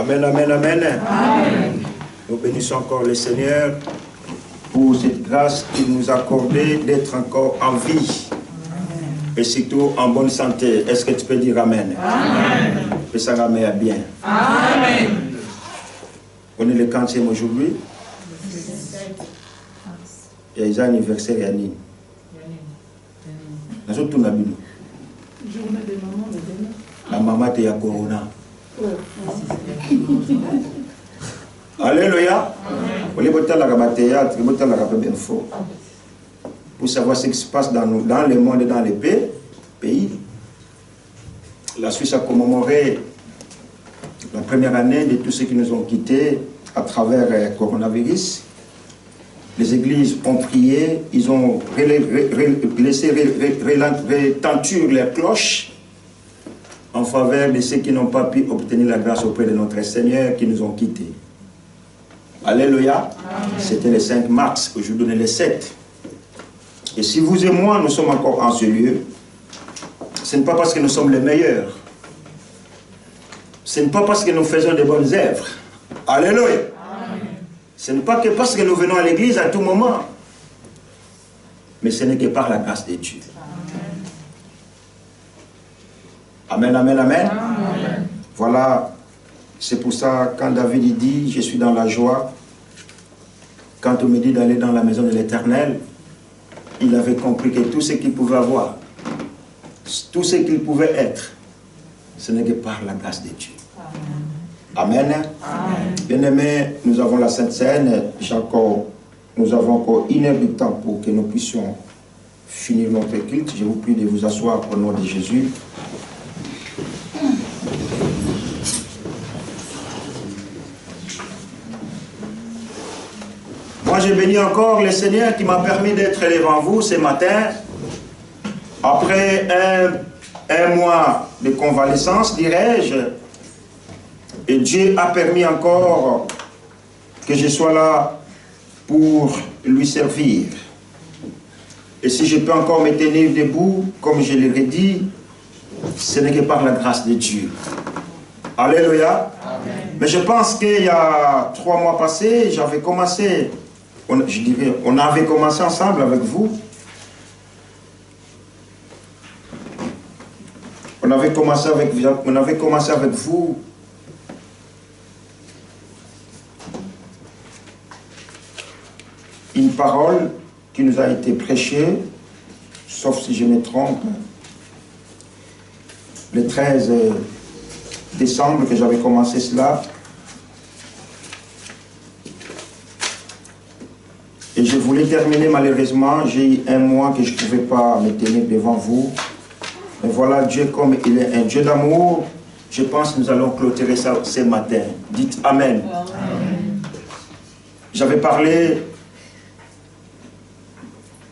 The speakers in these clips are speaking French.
Amen, amen, amen. Amen. Nous bénissons encore le Seigneur pour cette grâce qu'il nous a accordée d'être encore en vie. Amen. Et surtout en bonne santé. Est-ce que tu peux dire Amen? Amen. Que ça ramène bien. Amen. On est le 40e aujourd'hui. Il y a des anniversaires à Nîmes. Nous sommes tous les journée de maman, la maman de Corona. Alléluia. Pour savoir ce qui se passe dans le monde et dans les pays. La Suisse a commémoré la première année de tous ceux qui nous ont quittés à travers le coronavirus. Les églises ont prié, ils ont laissé retentir les cloches en faveur de ceux qui n'ont pas pu obtenir la grâce auprès de notre Seigneur qui nous ont quittés. Alléluia. C'était le 5 mars, aujourd'hui on est le 7. Et si vous et moi, nous sommes encore en ce lieu, ce n'est pas parce que nous sommes les meilleurs. Ce n'est pas parce que nous faisons de bonnes œuvres. Alléluia. Ce n'est pas que parce que nous venons à l'église à tout moment. Mais ce n'est que par la grâce de Dieu. Amen, amen, amen. Amen. Voilà, c'est pour ça quand David dit, je suis dans la joie, quand on me dit d'aller dans la maison de l'Éternel, il avait compris que tout ce qu'il pouvait avoir, tout ce qu'il pouvait être, ce n'est que par la grâce de Dieu. Amen. Amen. Bien-aimés, nous avons la Sainte Seine. Nous avons encore 1 heure de temps pour que nous puissions finir notre culte. Je vous prie de vous asseoir au nom de Jésus. Moi, je bénis encore le Seigneur qui m'a permis d'être devant vous ce matin. Après un mois de convalescence, dirais-je, et Dieu a permis encore que je sois là pour lui servir. Et si je peux encore me tenir debout, comme je l'ai dit, ce n'est que par la grâce de Dieu. Alléluia. Amen. Mais je pense qu'il y a 3 mois passés, j'avais commencé, on avait commencé ensemble avec vous. On avait commencé avec vous une parole qui nous a été prêchée, sauf si je me trompe, le 13 décembre que j'avais commencé cela. Et je voulais terminer malheureusement, j'ai eu 1 mois que je ne pouvais pas me tenir devant vous. Mais voilà, Dieu comme il est un Dieu d'amour, je pense que nous allons clôturer ça ce matin. Dites Amen. Amen. J'avais parlé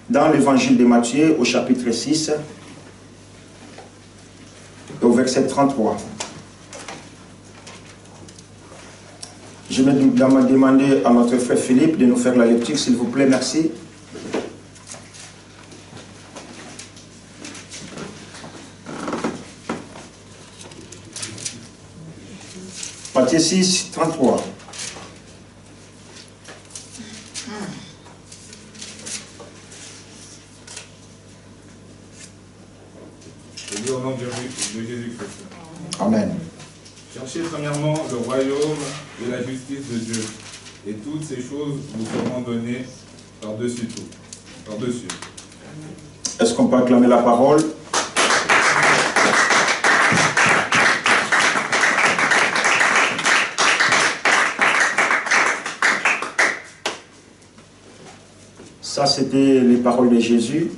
dans l'évangile de Matthieu au chapitre 6 et au verset 33. Je vais demander à notre frère Philippe de nous faire la lecture, s'il vous plaît, merci. Matthieu 6, 33. Au nom de Jésus-Christ. Amen. Cherchez premièrement le royaume et la justice de Dieu, et toutes ces choses vous seront données par-dessus tout. Par-dessus. Est-ce qu'on peut acclamer la parole? Ça, c'était les paroles de Jésus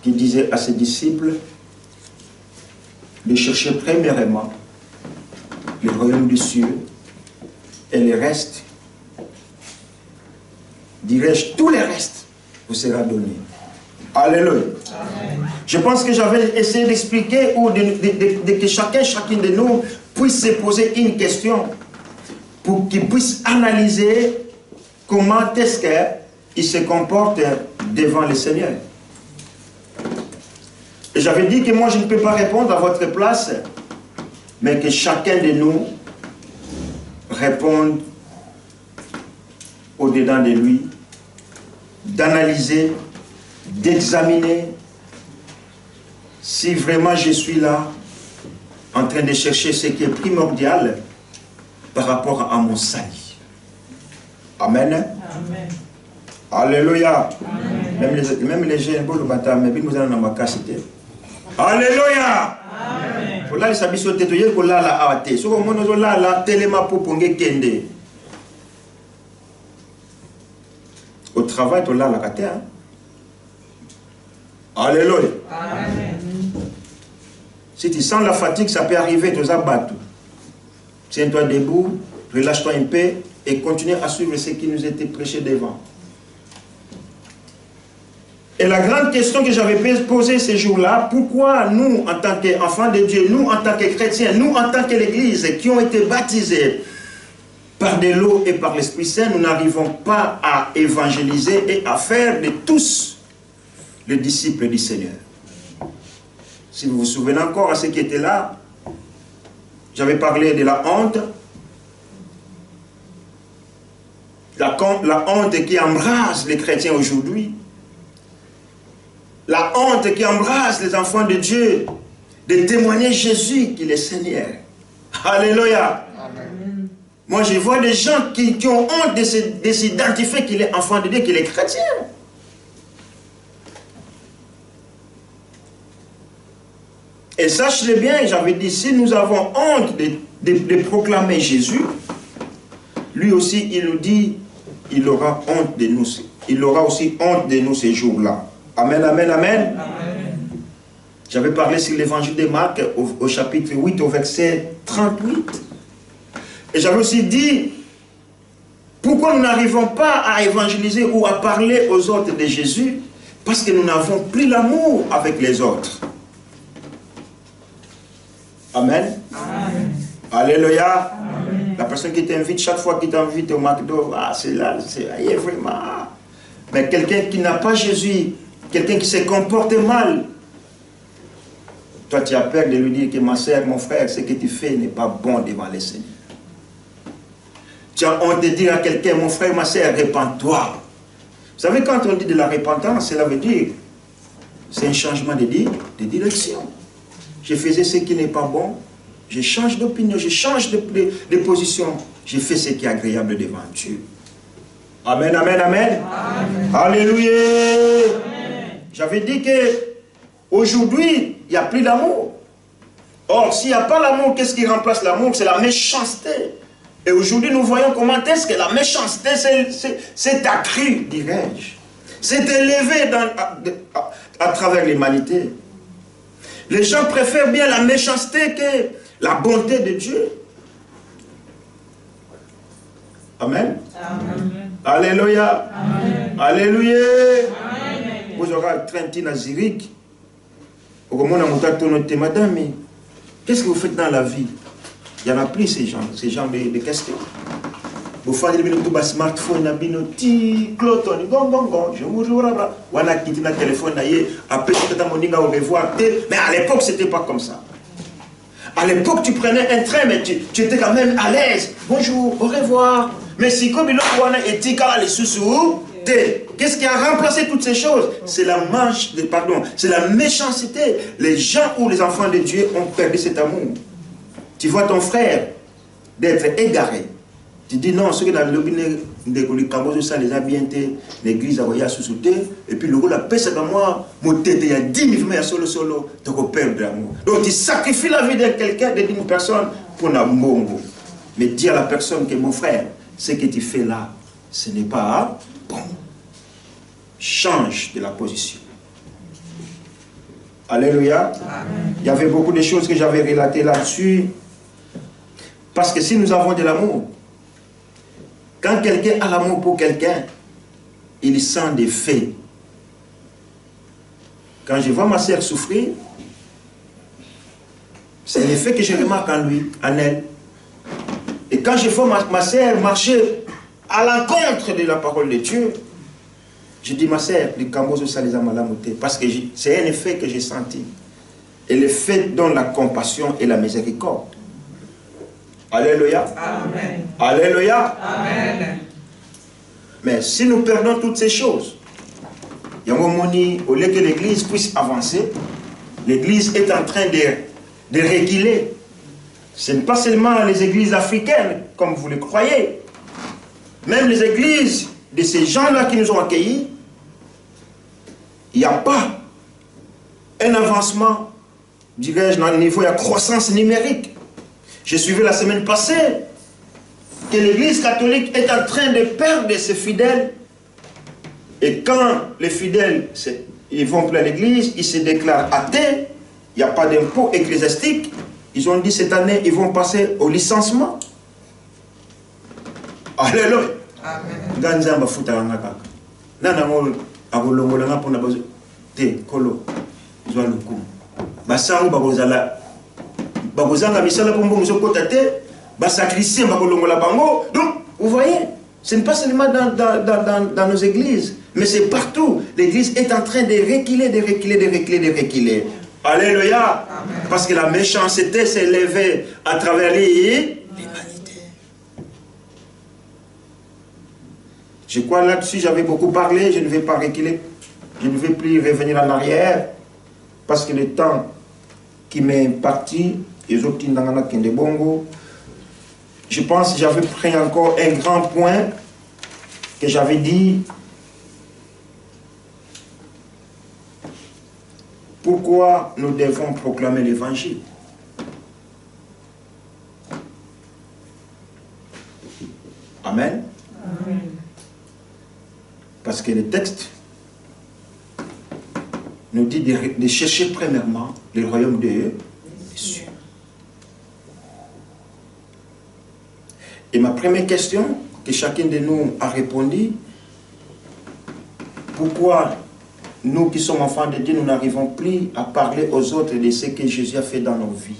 qui disait à ses disciples de chercher premièrement le royaume des cieux et le reste, dirais-je, tout le reste vous sera donné. Alléluia. Amen. Je pense que j'avais essayé d'expliquer ou de que chacune de nous puisse se poser une question pour qu'il puisse analyser comment est-ce qu'il se comporte devant le Seigneur. Et j'avais dit que moi je ne peux pas répondre à votre place mais que chacun de nous réponde au-dedans de lui, d'analyser, d'examiner si vraiment je suis là en train de chercher ce qui est primordial par rapport à mon salut. Amen. Amen. Alléluia. Amen. Même les jeunes, mais puis nous allons dans ma cité. Alléluia. Amen. Pour là, les habits sont tétoyés pour là, la athée. Sur le monde, là, la téléma pour ponguer kende. Au travail, tu là, la athée. Alléluia. Amen. Si tu sens la fatigue, ça peut arriver, tu as battu. Tiens-toi debout, relâche-toi un peu et continue à suivre ce qui nous était prêché devant. Et la grande question que j'avais posée ces jours-là, pourquoi nous, en tant qu'enfants de Dieu, nous, en tant que chrétiens, nous, en tant que l'Église, qui ont été baptisés par de l'eau et par l'Esprit Saint, nous n'arrivons pas à évangéliser et à faire de tous les disciples du Seigneur. Si vous vous souvenez encore à ce qui était là, j'avais parlé de la honte. La honte qui embrase les chrétiens aujourd'hui. La honte qui embrase les enfants de Dieu de témoigner Jésus qu'il est Seigneur. Alléluia. Amen. Moi, je vois des gens qui ont honte de s'identifier qu'il est enfant de Dieu, qu'il est chrétien. Et sachez bien, j'avais dit, si nous avons honte de proclamer Jésus, lui aussi, il nous dit, il aura honte de nous. Il aura aussi honte de nous ces jours-là. Amen, amen, amen. Amen. J'avais parlé sur l'évangile de Marc au chapitre 8, au verset 38. Et j'avais aussi dit, pourquoi nous n'arrivons pas à évangéliser ou à parler aux autres de Jésus? Parce que nous n'avons plus l'amour avec les autres. Amen. Amen. Alléluia. Amen. La personne qui t'invite, chaque fois qu'il t'invite au McDo, ah, c'est là, c'est vraiment. Mais quelqu'un qui n'a pas Jésus, quelqu'un qui se comporte mal, toi tu as peur de lui dire que ma soeur, mon frère, ce que tu fais n'est pas bon devant le Seigneur. Tu as honte de dire à quelqu'un, mon frère, ma soeur, répands-toi. Vous savez, quand on dit de la repentance, cela veut dire, c'est un changement de direction. Je faisais ce qui n'est pas bon, je change d'opinion, je change de position, je fais ce qui est agréable devant Dieu. Amen, amen, amen. Amen. Alléluia. Amen. J'avais dit que aujourd'hui, il n'y a plus d'amour. Or, s'il n'y a pas l'amour, qu'est-ce qui remplace l'amour? C'est la méchanceté. Et aujourd'hui, nous voyons comment est-ce que la méchanceté s'est accrue, dirais-je. S'est élevée à travers l'humanité. Les gens préfèrent bien la méchanceté que la bonté de Dieu. Amen. Amen. Alléluia. Amen. Alléluia. Amen. Vous aurez Trentin à Zurich. Au moment où madame, mais qu'est-ce que vous faites dans la vie? Il y en a plus ces gens de questions. Vous faites un smartphone, un cloton, je vous jure, on a quitté notre téléphone, après au revoir. Mais à l'époque, ce n'était pas comme ça. À l'époque, tu prenais un train, mais tu étais quand même à l'aise. Bonjour, au revoir. Mais si comme il a été les sous qu'est-ce qui a remplacé toutes ces choses? C'est c'est la méchanceté. Les gens ou les enfants de Dieu ont perdu cet amour. Tu vois ton frère d'être égaré. Tu dis non, ce que dans le de Camboge, ça les a bien été, l'église a voyé à sous-souter, et puis le rôle la paix, c'est comme moi, mon tête, il y a 10 000 mais solo, donc on perd de l'amour. Donc tu sacrifies la vie de quelqu'un, d'une personne, pour un amour. Mais dis à la personne que mon frère, ce que tu fais là, ce n'est pas bon. Change de la position. Alléluia. Amen. Il y avait beaucoup de choses que j'avais relatées là-dessus. Parce que si nous avons de l'amour, quand quelqu'un a l'amour pour quelqu'un, il sent des faits. Quand je vois ma sœur souffrir, c'est l'effet que je remarque en lui, en elle. Et quand je vois ma sœur marcher à l'encontre de la parole de Dieu, je dis, ma sœur, le Cambodge, ça les a malamotés. Parce que c'est un effet que j'ai senti. Et l'effet donne la compassion et la miséricorde. Alléluia. Amen. Alléluia. Amen. Mais si nous perdons toutes ces choses, il y a un moment où l'Église puisse avancer, l'Église est en train de reculer. Ce n'est pas seulement les églises africaines, comme vous le croyez. Même les églises de ces gens-là qui nous ont accueillis, il n'y a pas un avancement, dirais-je, dans le niveau de la croissance numérique. J'ai suivi la semaine passée que l'Église catholique est en train de perdre ses fidèles. Et quand les fidèles ils vont pour l'Église, ils se déclarent athées, il n'y a pas d'impôt ecclésiastique. Ils ont dit cette année, ils vont passer au licenciement. Alléluia. Amen. Donc, vous voyez, ce n'est pas seulement dans nos églises, mais c'est partout. L'église est en train de reculer. Alléluia. Amen. Parce que la méchanceté s'est élevée à travers l'humanité. Je crois là-dessus, j'avais beaucoup parlé, je ne vais pas reculer. Je ne vais plus revenir en arrière. Parce que le temps qui m'est parti, je pense que j'avais pris encore un grand point que j'avais dit. Pourquoi nous devons proclamer l'évangile? Amen. Amen. Parce que le texte nous dit de chercher premièrement le royaume de Dieu. Et ma première question, que chacun de nous a répondu, pourquoi nous qui sommes enfants de Dieu, nous n'arrivons plus à parler aux autres de ce que Jésus a fait dans nos vies?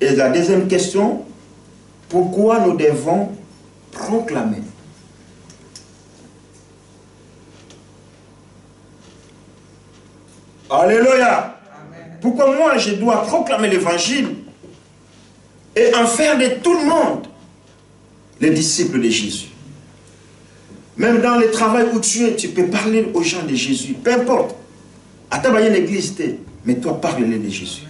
Et la deuxième question, pourquoi nous devons proclamer? Alléluia. Amen. Pourquoi moi je dois proclamer l'évangile et en faire de tout le monde les disciples de Jésus? Même dans le travail où tu es, tu peux parler aux gens de Jésus. Peu importe. À ta l'église, mais toi, parle-les de Jésus.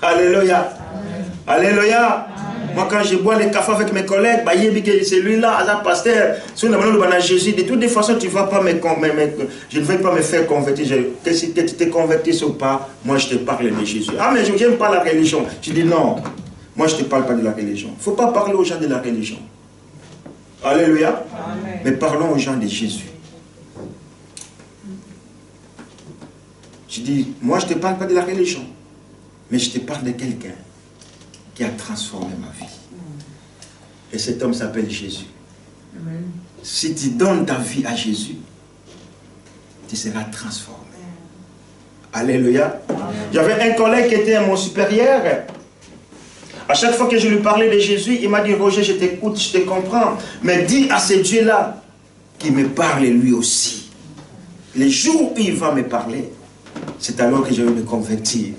Amen. Alléluia. Amen. Alléluia. Amen. Moi, quand je bois le café avec mes collègues, celui-là, pasteur, si on a Jésus, de toutes les façons, tu ne vas pas je ne vais pas me faire convertir. Que si tu te convertis ou pas, moi, je te parle de Jésus. Ah, mais je n'aime pas la religion. Tu dis non. Moi, je ne te parle pas de la religion. Il ne faut pas parler aux gens de la religion. Alléluia. Amen. Mais parlons aux gens de Jésus. Je dis, moi je ne te parle pas de la religion, mais je te parle de quelqu'un qui a transformé ma vie. Et cet homme s'appelle Jésus. Amen. Si tu donnes ta vie à Jésus, tu seras transformé. Alléluia. J'avais un collègue qui était mon supérieur. À chaque fois que je lui parlais de Jésus, il m'a dit, Roger, je t'écoute, je te comprends. Mais dis à ce Dieu-là qu'il me parle lui aussi. Les jours où il va me parler, c'est alors que je vais me convertir.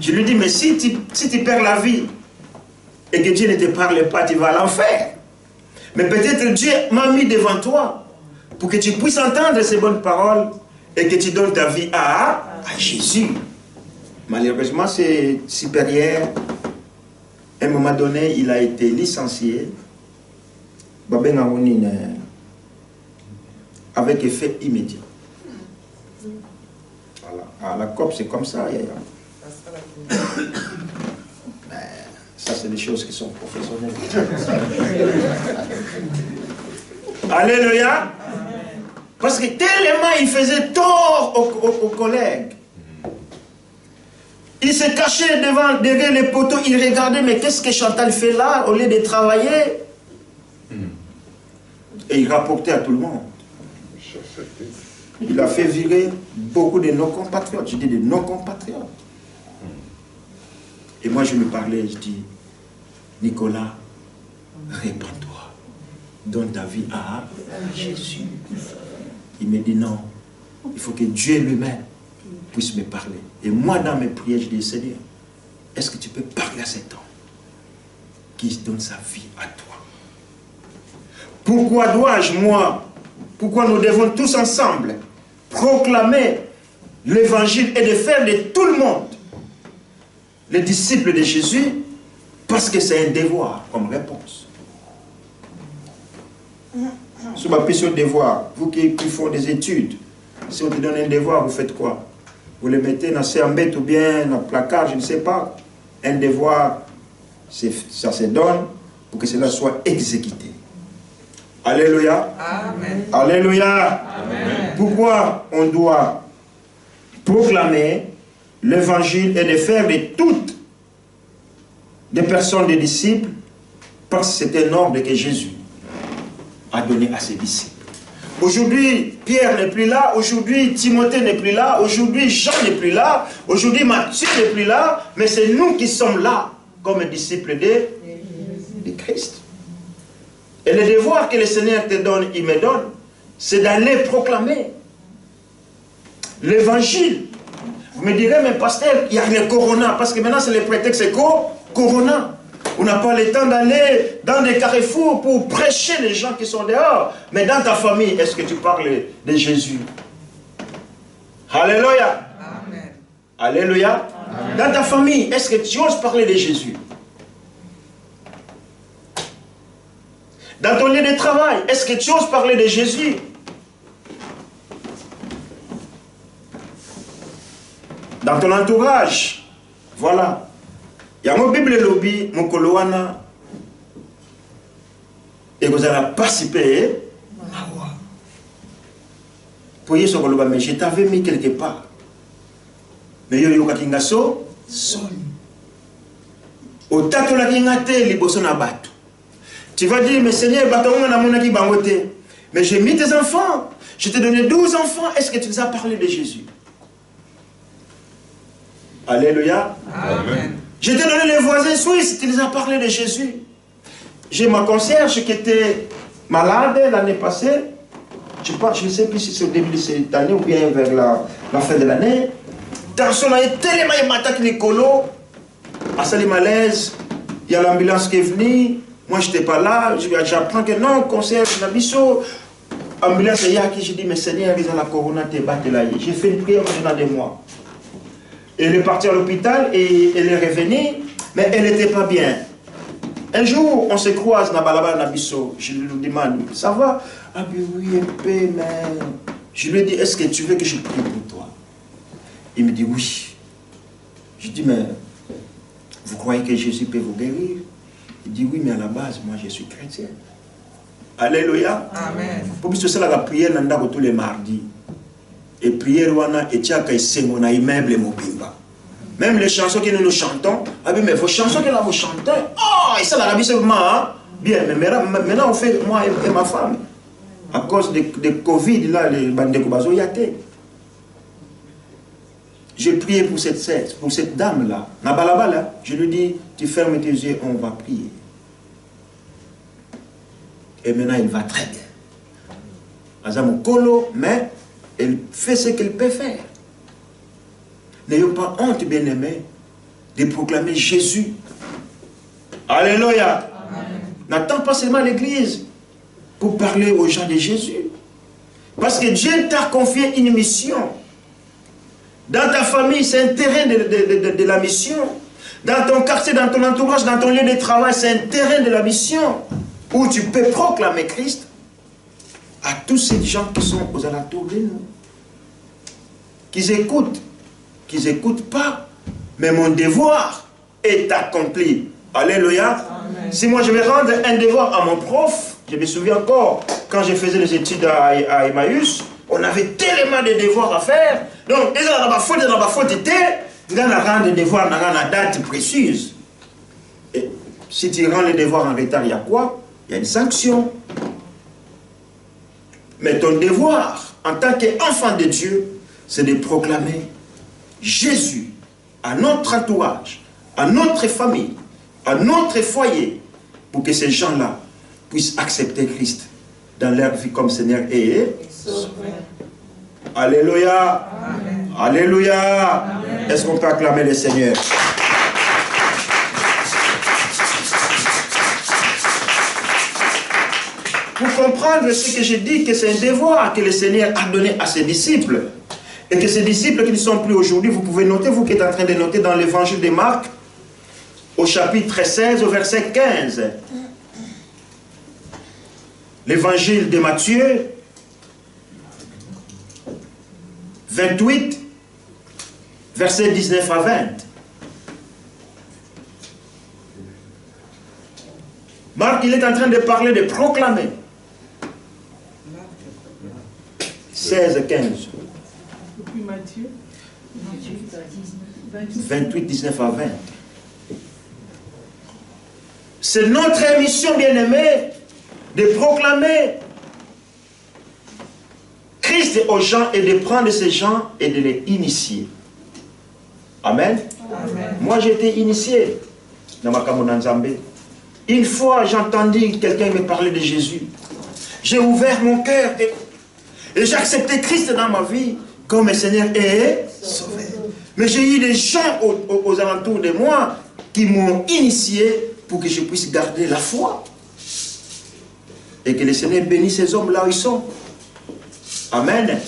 Je lui dis, mais si tu perds la vie et que Dieu ne te parle pas, tu vas à l'enfer. Mais peut-être Dieu m'a mis devant toi pour que tu puisses entendre ces bonnes paroles et que tu donnes ta vie à Jésus. Malheureusement, c'est supérieur. À un moment donné, il a été licencié avec effet immédiat. Voilà. À la COP, c'est comme ça. Ça, c'est des choses qui sont professionnelles. Alléluia. Parce que tellement il faisait tort aux collègues. Il se cachait derrière les poteaux, il regardait, mais qu'est-ce que Chantal fait là, au lieu de travailler? Et il rapportait à tout le monde. Il a fait virer beaucoup de nos compatriotes, je dis de nos compatriotes. Et moi je lui parlais, je dis, Nicolas, répands-toi, donne ta vie à Jésus. Il me dit non, il faut que Dieu lui-même puisse me parler. Et moi dans mes prières, je dis, Seigneur, est-ce que tu peux parler à cet homme? qui donne sa vie à toi. Pourquoi dois-je, moi, pourquoi nous devons tous ensemble proclamer l'évangile et de faire de tout le monde les disciples de Jésus? Parce que c'est un devoir comme réponse. Sur ma question de devoir, vous qui font des études, si on te donne un devoir, vous faites quoi? Vous le mettez dans CMB ou bien dans le placard, je ne sais pas. Un devoir, ça se donne pour que cela soit exécuté. Alléluia. Amen. Alléluia. Amen. Pourquoi on doit proclamer l'évangile et de faire de toutes des personnes des disciples? Parce que c'est un ordre que Jésus a donné à ses disciples. Aujourd'hui, Pierre n'est plus là, aujourd'hui, Timothée n'est plus là, aujourd'hui, Jean n'est plus là, aujourd'hui, Matthieu n'est plus là, mais c'est nous qui sommes là comme disciples de Christ. Et le devoir que le Seigneur te donne, il me donne, c'est d'aller proclamer l'évangile. Vous me direz, mais pasteur, il y a le corona, parce que maintenant c'est le prétexte, c'est quoi? Corona. On n'a pas le temps d'aller dans des carrefours pour prêcher les gens qui sont dehors. Mais dans ta famille, est-ce que tu parles de Jésus? Alléluia. Amen. Alléluia. Amen. Dans ta famille, est-ce que tu oses parler de Jésus? Dans ton lieu de travail, est-ce que tu oses parler de Jésus? Dans ton entourage, voilà. Il y a mon Bible lobby, mon coloana, et vous allez participer. Pour y aller, mais je t'avais mis quelque part. Mais il y a eu un gaso, au tato la kingate, les bossons à battre. Tu vas dire, mais Seigneur, mais j'ai mis tes enfants, je t'ai donné 12 enfants, est-ce que tu nous as parlé de Jésus? Alléluia. Amen. Je t'ai donné les voisins suisses, tu les as parlé de Jésus. J'ai ma concierge qui était malade l'année passée. Je ne sais plus si c'est au début de cette année ou bien vers la fin de l'année. Dans son année, tellement il m'attaque Nicolo. À Salim Malaise, il y a l'ambulance qui est venue. Moi, je n'étais pas là. J'apprends que non, concierge, Nabiso. Ambulance, il y a qui je dis, mais Seigneur, ils ont la corona, t'es battu là. J'ai fait une prière pendant des mois. Elle est partie à l'hôpital et elle est revenue, mais elle n'était pas bien. Un jour, on se croise dans Balaba Nabiso. Je lui demande, ça va? Ah oui, un peu, mais... Je lui dis, est-ce que tu veux que je prie pour toi? Il me dit oui. Je dis, mais vous croyez que Jésus peut vous guérir? Il dit oui, mais à la base, moi je suis chrétien. Alléluia. Amen. Pour que c'est la prière tous les mardis. Et prière wana et tiaka isengo na immeuble mobimba. Même les chansons que nous chantons, ah mais vos chansons que nous chantons, oh, et ça la rabie seulement, bien, mais maintenant on fait moi et ma femme. À cause de Covid, là, les bandes de Kobazo yate. J'ai prié pour cette dame-là. Nabalabala, je lui dis, tu fermes tes yeux, on va prier. Et maintenant, il va très bien. Azam Kolo, mais elle fait ce qu'elle peut faire. N'ayons pas honte, bien-aimés, de proclamer Jésus. Alléluia. N'attends pas seulement l'église pour parler aux gens de Jésus. Parce que Dieu t'a confié une mission. Dans ta famille, c'est un terrain de la mission. Dans ton quartier, dans ton entourage, dans ton lieu de travail, c'est un terrain de la mission où tu peux proclamer Christ à tous ces gens qui sont aux alentours de nous. Qu'ils n'écoutent pas, mais mon devoir est accompli. Alléluia. Amen. Si moi je vais rendre un devoir à mon prof, je me souviens encore, quand je faisais les études à Emmaüs, on avait tellement de devoirs à faire. Donc, déjà, dans ma faute, on a rendre des devoirs dans la date précise. Et si tu rends les devoirs en retard, il y a quoi? Il y a une sanction. Mais ton devoir, en tant qu'enfant de Dieu, c'est de proclamer Jésus à notre entourage, à notre famille, à notre foyer, pour que ces gens-là puissent accepter Christ dans leur vie comme Seigneur et Sauveur. Alléluia. Amen. Alléluia. Est-ce qu'on peut acclamer le Seigneur? pour comprendre ce que je dis, que c'est un devoir que le Seigneur a donné à ses disciples. Et que ces disciples qui ne sont plus aujourd'hui, vous pouvez noter, vous qui êtes en train de noter dans l'évangile de Marc, au chapitre 16, au verset 15. L'évangile de Matthieu, 28, verset 19 à 20. Marc, il est en train de parler, de proclamer. 16, 15. Puis Matthieu. 28, 19 à 20. C'est notre mission, bien-aimée, de proclamer Christ aux gens et de prendre ces gens et de les initier. Amen. Amen. Moi, j'ai été initié dans ma Nzambe. Une fois, j'ai entendu quelqu'un me parler de Jésus. J'ai ouvert mon cœur et j'ai accepté Christ dans ma vie comme Seigneur et Sauveur. Mais j'ai eu des gens aux alentours de moi qui m'ont initié pour que je puisse garder la foi. Et que le Seigneur bénisse ces hommes là où ils sont. Amen. Amen.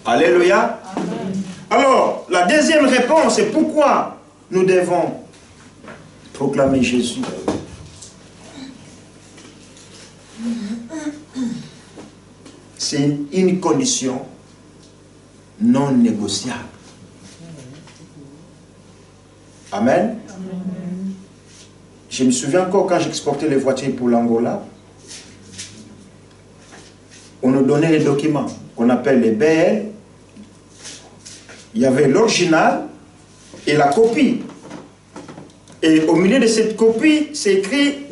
Alléluia. Amen. Alors, la deuxième réponse, c'est pourquoi nous devons proclamer Jésus. C'est une condition non négociable. Amen. Amen. Je me souviens encore quand j'exportais les voitures pour l'Angola, on nous donnait les documents qu'on appelle les BL. Il y avait l'original et la copie. Et au milieu de cette copie, c'est écrit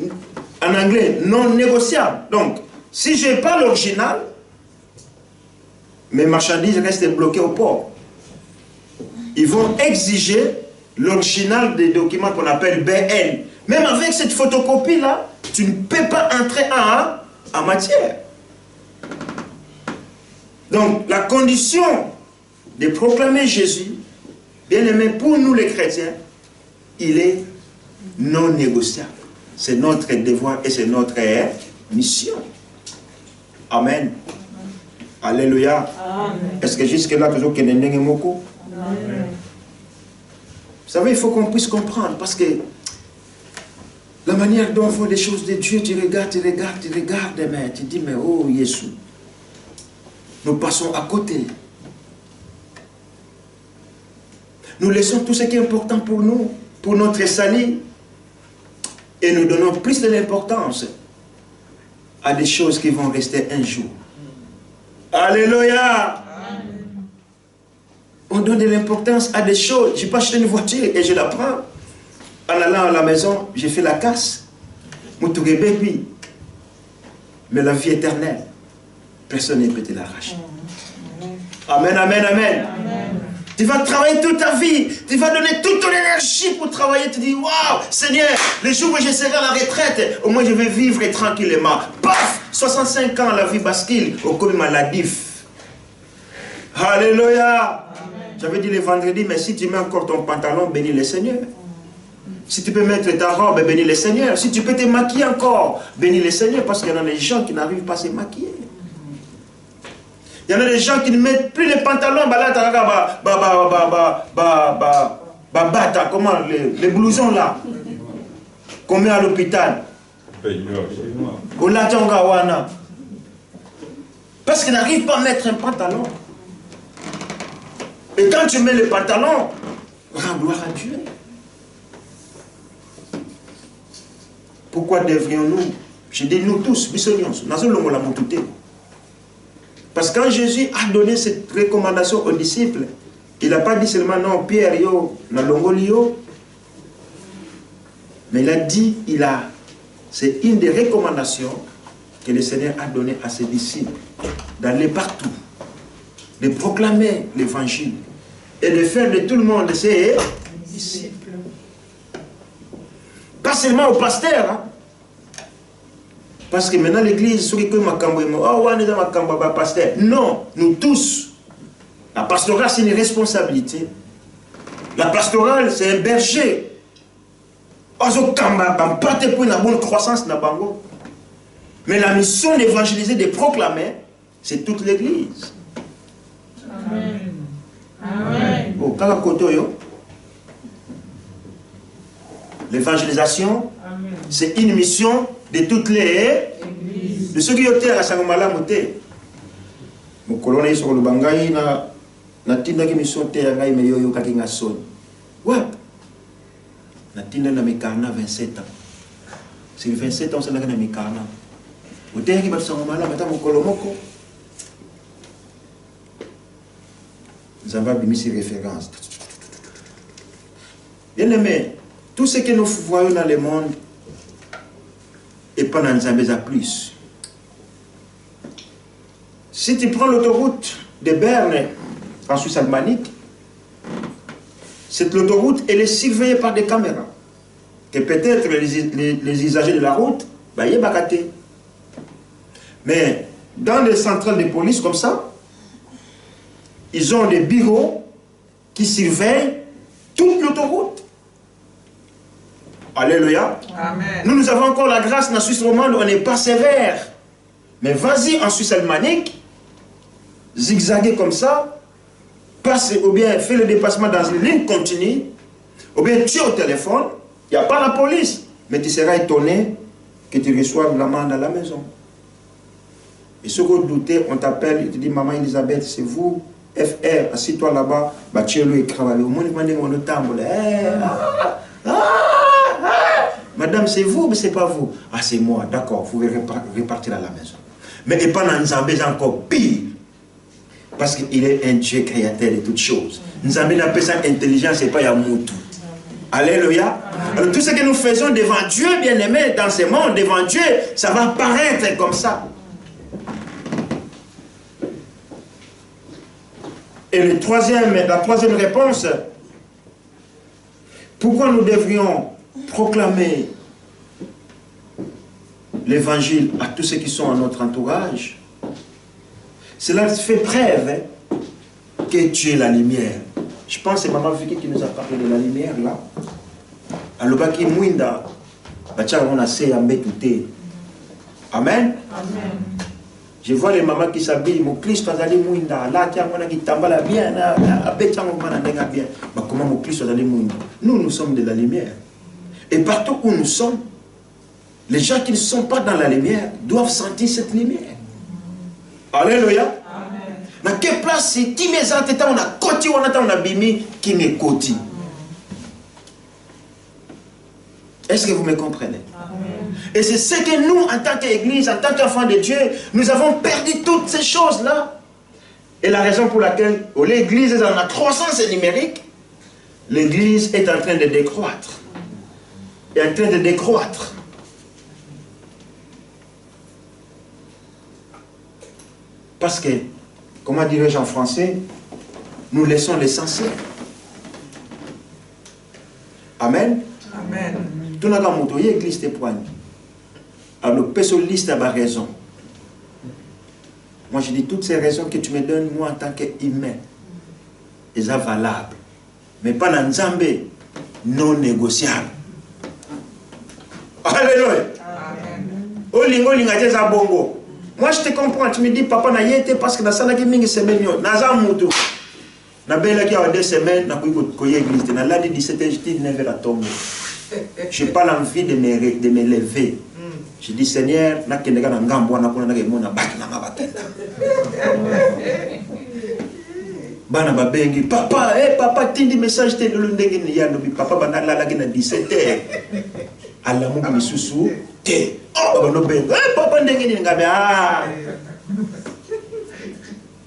en anglais non négociable. Donc, si je n'ai pas l'original, mes marchandises restent bloquées au port. Ils vont exiger l'original des documents qu'on appelle BL. Même avec cette photocopie-là, tu ne peux pas entrer en matière. Donc, la condition de proclamer Jésus, bien aimé, pour nous les chrétiens, il est non négociable. C'est notre devoir et c'est notre mission. Amen. Alléluia. Est-ce que jusque-là, toujours qu'il y a des moko? Vous savez, il faut qu'on puisse comprendre, parce que la manière dont on fait les choses de Dieu, tu regardes, mais tu dis, mais oh, Jésus, nous passons à côté. Nous laissons tout ce qui est important pour nous, pour notre salut, et nous donnons plus de l'importance à des choses qui vont rester un jour. Alléluia. On donne de l'importance à des choses. Je peux acheter une voiture et je la prends. En allant à la maison, j'ai fait la casse. Mais la vie éternelle, personne ne peut te l'arracher. Amen, amen, amen. Tu vas travailler toute ta vie. Tu vas donner toute ton énergie pour travailler. Tu dis, waouh, Seigneur, le jour où je serai à la retraite, au moins je vais vivre tranquillement. Paf, 65 ans, la vie bascule au comme maladif. Alléluia. J'avais dit le vendredi, mais si tu mets encore ton pantalon, bénis le Seigneur. Si tu peux mettre ta robe, bénis le Seigneur. Si tu peux te maquiller encore, bénis le Seigneur. Parce qu'il y en a des gens qui n'arrivent pas à se maquiller. Il y en a des gens qui ne mettent plus les pantalons, comment, les blousons là, qu'on met à l'hôpital. Au Latangawana. Parce qu'ils n'arrivent pas à mettre un pantalon. Et quand tu mets le pantalon, rends gloire à Dieu. Pourquoi devrions-nous, je dis nous tous, parce que quand Jésus a donné cette recommandation aux disciples, il n'a pas dit seulement non, Pierre, yo, na longolio, mais il a dit, c'est une des recommandations que le Seigneur a données à ses disciples, d'aller partout, de proclamer l'évangile et de faire de tout le monde ses disciples. Pas seulement au pasteur, hein? Parce que maintenant l'église, non, nous tous. La pastorale, c'est une responsabilité. La pastorale, c'est un berger. Mais la mission d'évangéliser, de proclamer, c'est toute l'église. Amen. Amen. Oh, Kakakotoyo. L'évangélisation, c'est une mission de toutes les églises. De ceux qui ont été à Sangomala Moté. Mon colonel sur le Bangaï, na tinda qui mission te ngai me yo kaki nga son. Ouais. Na tinda na mikana 27 ans. C'est 27 ans c'est na mikana. Moté qui bat Sangomala mata mon kolomoko. Nous avons mis ces références. Bien aimé, tout ce que nous voyons dans le monde et pas dans les plus. Si tu prends l'autoroute de Berne en Suisse alémanique, cette autoroute elle est surveillée par des caméras. Que peut-être les usagers de la route, bah, y est bakaté. Mais dans les centrales de police comme ça, ils ont des bureaux qui surveillent toute l'autoroute. Alléluia. Amen. Nous avons encore la grâce dans la Suisse romande, on n'est pas sévère. Mais vas-y en Suisse alémanique, zigzaguer comme ça, passe ou bien fais le dépassement dans une ligne continue, ou bien tu es au téléphone, il n'y a pas la police, mais tu seras étonné que tu reçoives l'amende à la maison. Et ce que vous doutez, on t'appelle, il te dit, maman Elisabeth, c'est vous, FR, assis-toi là-bas, bah tu es le écran, au moins on est tambour. Madame, c'est vous, mais c'est pas vous. Ah, c'est moi, d'accord, vous pouvez repartir à la maison. Mais et pas dans Nzambé, encore pire. Parce qu'il est un Dieu créateur de toutes choses. Nzambé n'appelle ça intelligence, c'est pas Yamutu. Alléluia. Alors tout ce que nous faisons devant Dieu, bien aimé, dans ce monde, devant Dieu, ça va paraître comme ça. Et la troisième réponse, pourquoi nous devrions proclamer l'évangile à tous ceux qui sont à notre entourage? Cela fait preuve que Dieu est la lumière. Je pense que c'est Maman Vicky qui nous a parlé de la lumière là. Alors, qui mouinda, on a essayé à mettre tout. Amen. Amen. Je vois les mamans qui s'habillent, mon Christ va aller mouinda. Là, qui tambala bien, bien. Mais comment mon Christ va aller mouinda? Nous sommes de la lumière. Et partout où nous sommes, les gens qui ne sont pas dans la lumière doivent sentir cette lumière. Alléluia. Amen. Dans quelle place c'est qui mes entêtes, on a côté, on a bimi qui me côté. Est-ce que vous me comprenez? Amen. Et c'est ce que nous, en tant qu'Église, en tant qu'enfants de Dieu, nous avons perdu toutes ces choses-là. Et la raison pour laquelle l'Église est dans la croissance numérique, l'Église est en train de décroître. Est en train de décroître. Parce que, comment dirais-je en français, nous laissons l'essentiel. Amen. Amen. Tout le monde a l'église des poignes. Alors, le pésoliste a raison. Moi, je dis toutes ces raisons que tu me donnes, moi, en tant qu'humain, elles sont valables. Mais pas dans Nzambé, non négociable. Alléluia. Amen. Moi, je te comprends. Tu me dis, papa, n'a été parce que dans ça, il y a semaine, n'a moutou. N'a belle qui a 2 semaines, n'a pas eu l'église. N'a pas dit 17 h, je dis 9 h à tomber. Je n'ai pas l'envie de me lever. Je dis, Seigneur, n'a pas de ngambo, n'a pas de mon abat, n'a pas de bana babengi papa papa tindi message te de ndenge ni ya nobi papa bana la na 17 h ala mu bisusu te oh no benga papa ndenge ni ngabe ah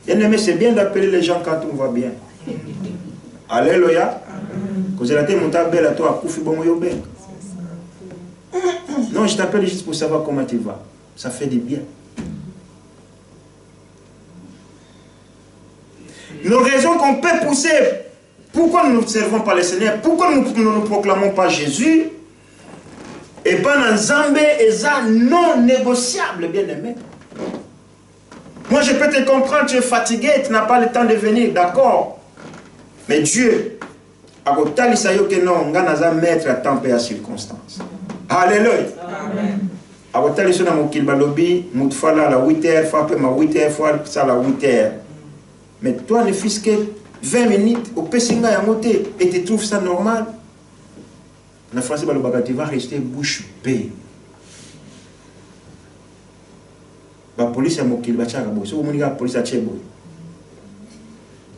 bien-aimé, c'est bien d'appeler les gens quand tout va bien. Alléluia. Quand j'ai raté mon tabel à toi, Koufi Bongo Ben. Non, je t'appelle juste pour savoir comment tu vas. Ça fait du bien. Nos raisons qu'on peut pousser, pourquoi nous ne servons pas le Seigneur, pourquoi nous ne proclamons pas Jésus, et pas dans Zambé et ça non négociable, bien aimé. Moi je peux te comprendre, tu es fatigué, tu n'as pas le temps de venir, d'accord. Mais Dieu, à côté de ça, que non, on a maître à temps et à circonstance. Alléluia. Amen. Awatali sona mokil balobi, moutfala la 8h, frappe ma 8h, fois ça la 8h. Mais toi, ne fils que 20 minutes, au Pessinga à monter, et tu trouves ça normal? En français, tu vas rester bouche bée. La police a mokil bachaka boy. So la police a chebo.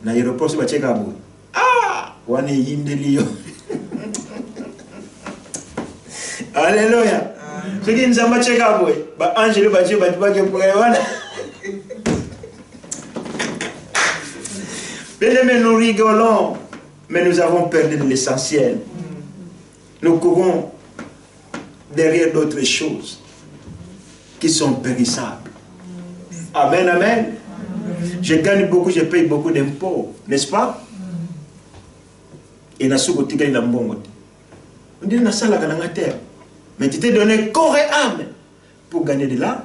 Na aéroport se bachaka boy. Ah, wane yindeli yo. Alléluia. Ce qui nous a bachaka boy. Ba angelo bache batibake pour wana. Bien-aimés, nous rigolons, mais nous avons perdu de l'essentiel. Nous courons derrière d'autres choses qui sont périssables. Amen, amen. Je gagne beaucoup, je paye beaucoup d'impôts, n'est-ce pas? Et na soukotika ina mbongo. On dit na sala kana terre. Mais tu t'es donné corps et âme pour gagner de l'argent.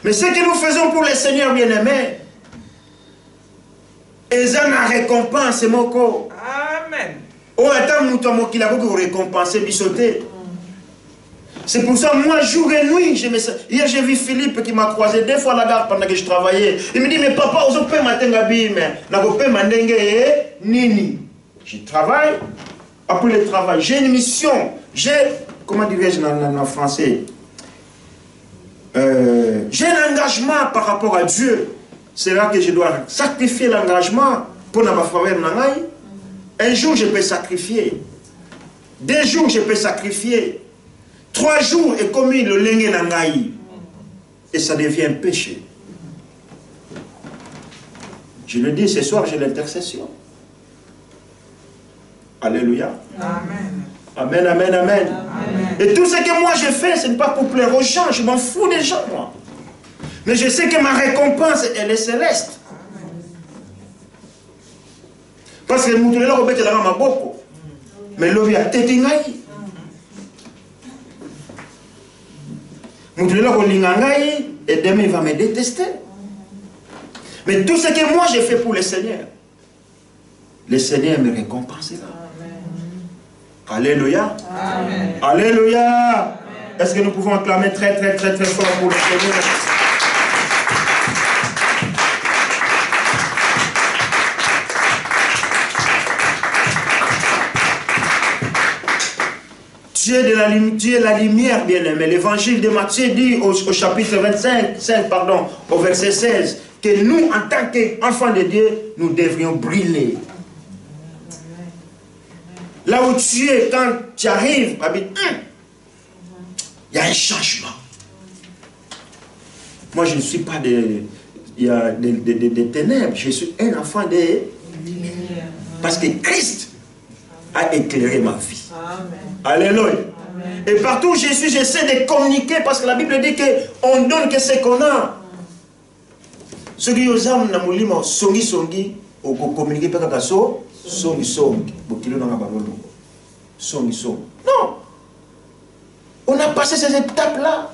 Mais ce que nous faisons pour le Seigneur bien-aimé, ils ont la récompense, mon corps. Amen. Oh, attends, nous qui l'a récompensé, bisoté. C'est pour ça, moi, jour et nuit, hier j'ai vu Philippe qui m'a croisé 2 fois à la gare pendant que je travaillais. Il me dit, mais papa, on peut m'attendre, mais nini. Je travaille, après le travail, j'ai une mission. J'ai, comment dirais-je en français, j'ai un engagement par rapport à Dieu. C'est là que je dois sacrifier l'engagement pour ne pas faire nangai. Un jour, je peux sacrifier. 2 jours, je peux sacrifier. 3 jours est commis le lengue nangai. Et ça devient un péché. Je le dis ce soir, j'ai l'intercession. Alléluia. Amen. Amen, amen, amen. Amen. Et tout ce que moi je fais, ce n'est pas pour plaire aux gens. Je m'en fous des gens, moi. Mais je sais que ma récompense, elle est céleste. Parce que nous là obété là ma boko. Mais l'obi a tête ngai. Nous là ko lingangai et demain il va me détester. Mais tout ce que moi j'ai fait pour le Seigneur, le Seigneur me récompensera. Alléluia. Amen. Alléluia. Est-ce que nous pouvons acclamer très très très très fort pour le Seigneur? Dieu est la lumière, bien-aimé. L'évangile de Matthieu dit au chapitre 25, au verset 16, que nous, en tant qu'enfants de Dieu, nous devrions briller. Là où tu es, quand tu arrives, il y a un changement. Moi, je ne suis pas des ténèbres, je suis un enfant des lumières. Parce que Christ a éclairé ma vie. Amen. Alléluia. Amen. Et partout où je suis, j'essaie de communiquer parce que la Bible dit qu'on donne que ce qu'on a. Ce qui est aux âmes, songi, on communique pas comme ça, songi. Non. On a passé ces étapes-là.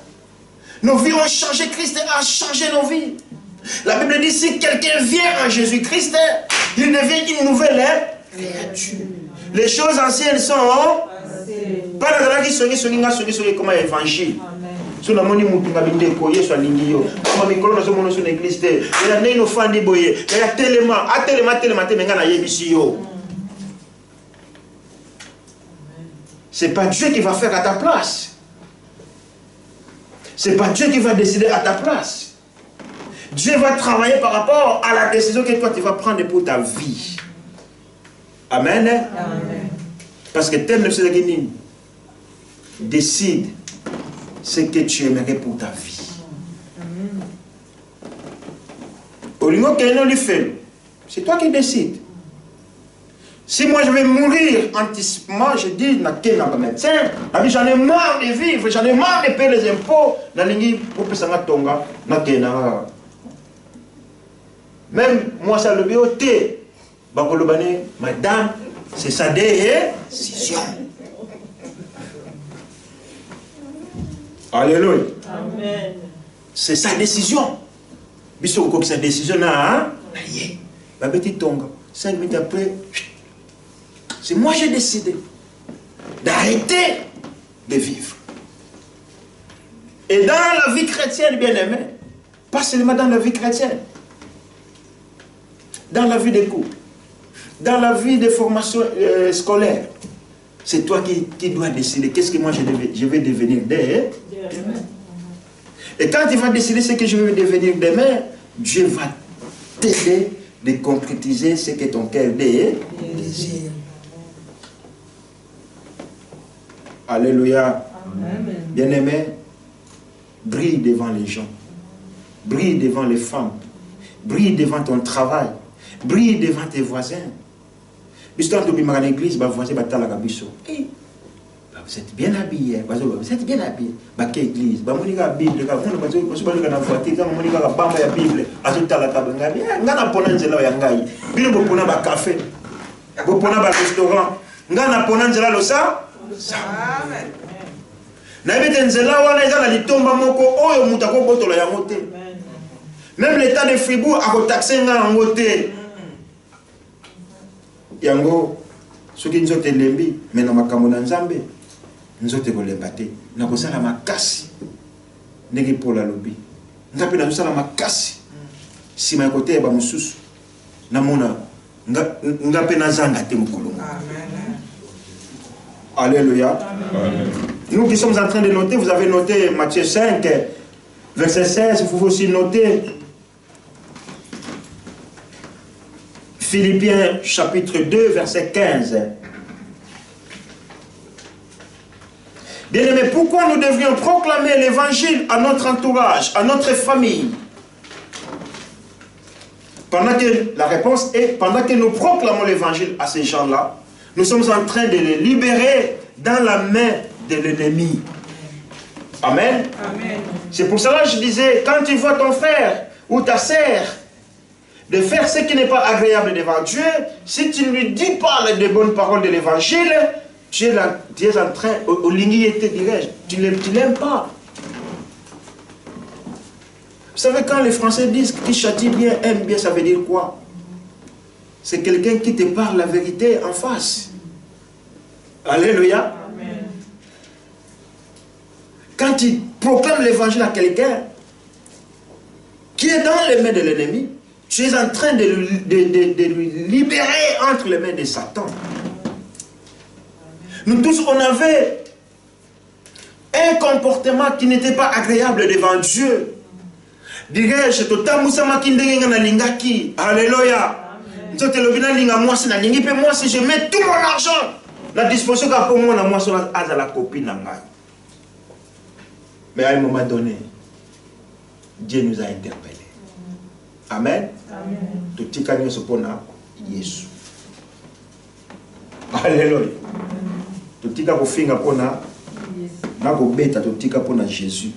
Nos vies ont changé, Christ a changé nos vies. La Bible dit si quelqu'un vient à Jésus-Christ, il devient une nouvelle créature. Les choses anciennes sont pas dans la qui sont comme un évangile. Si on a mon imoutunga binde koye soit lingio, comme mes colonnes sont mon sur l'église, il y a une offrande boye, il y a tellement, mengana yebisio. C'est pas Dieu qui va faire à ta place. C'est pas Dieu qui va décider à ta place. Dieu va travailler par rapport à la décision que toi tu vas prendre pour ta vie. Amen. Amen. Parce que tel ne se décide ce que tu aimerais pour ta vie. Au lieu qu'un lui fait, c'est toi qui décides. Si moi je vais mourir anticipement, je dis, médecin, j'en ai marre de vivre, j'en ai marre de payer les impôts. Même moi, ça le bioté. Madame, c'est sa décision. Alléluia. Amen. C'est sa décision. Bisoko sa décision na aïe. Ba beti tonga. 5 minutes après, c'est moi j'ai décidé d'arrêter de vivre. Et dans la vie chrétienne, bien aimé, pas seulement dans la vie chrétienne, dans la vie des cours, dans la vie des formations scolaires, c'est toi qui dois décider qu'est-ce que moi je vais devenir demain. Et quand tu vas décider ce que je vais devenir demain, Dieu va t'aider de concrétiser ce que ton cœur désire. Alléluia. Bien-aimé, brille devant les gens, brille devant les femmes, brille devant ton travail, brille devant tes voisins. L'histoire de l'église, les voisins battent la gabisso. Vous êtes bien habillé, vous êtes bien habillé. Quelle église? Vous êtes bien habillé. Vous êtes bien habillé. Même l'état de Fribourg a taxé en côté. Yango, ceux qui nous ont élevés, mais dans ma camonde Nzambe, nous ont élevés. Nous avons la makasi. N'est pour la lobby. Nous avons la makasi. Si ma côté est bas moussous, namona, nous avons la zanga temukolo. Alléluia. Nous qui sommes en train de noter, vous avez noté Matthieu 5, verset 16, vous pouvez aussi noter Philippiens chapitre 2, verset 15. Bien-aimés, pourquoi nous devrions proclamer l'évangile à notre entourage, à notre famille? La réponse est, pendant que nous proclamons l'évangile à ces gens-là, nous sommes en train de les libérer dans la main de l'ennemi. Amen. Amen. C'est pour cela que je disais, quand tu vois ton frère ou ta sœur de faire ce qui n'est pas agréable devant Dieu, si tu ne lui dis pas les bonnes paroles de l'évangile, tu es en train, au lignité, dirais-je, tu ne l'aimes pas. Vous savez, quand les Français disent qui châtie bien, aime bien, ça veut dire quoi? C'est quelqu'un qui te parle la vérité en face. Alléluia. Amen. Quand tu proclames l'évangile à quelqu'un qui est dans les mains de l'ennemi, tu es en train de lui libérer entre les mains de Satan. Nous tous, on avait un comportement qui n'était pas agréable devant Dieu. Dirais-je, alléluia. Moi, si je mets tout mon argent à la disposition pour moi, à la copine. Mais à un moment donné, Dieu nous a interpellés. Amen. Tout ce qui se pose à Jésus. Alléluia. Tout ce qui se pose à Jésus.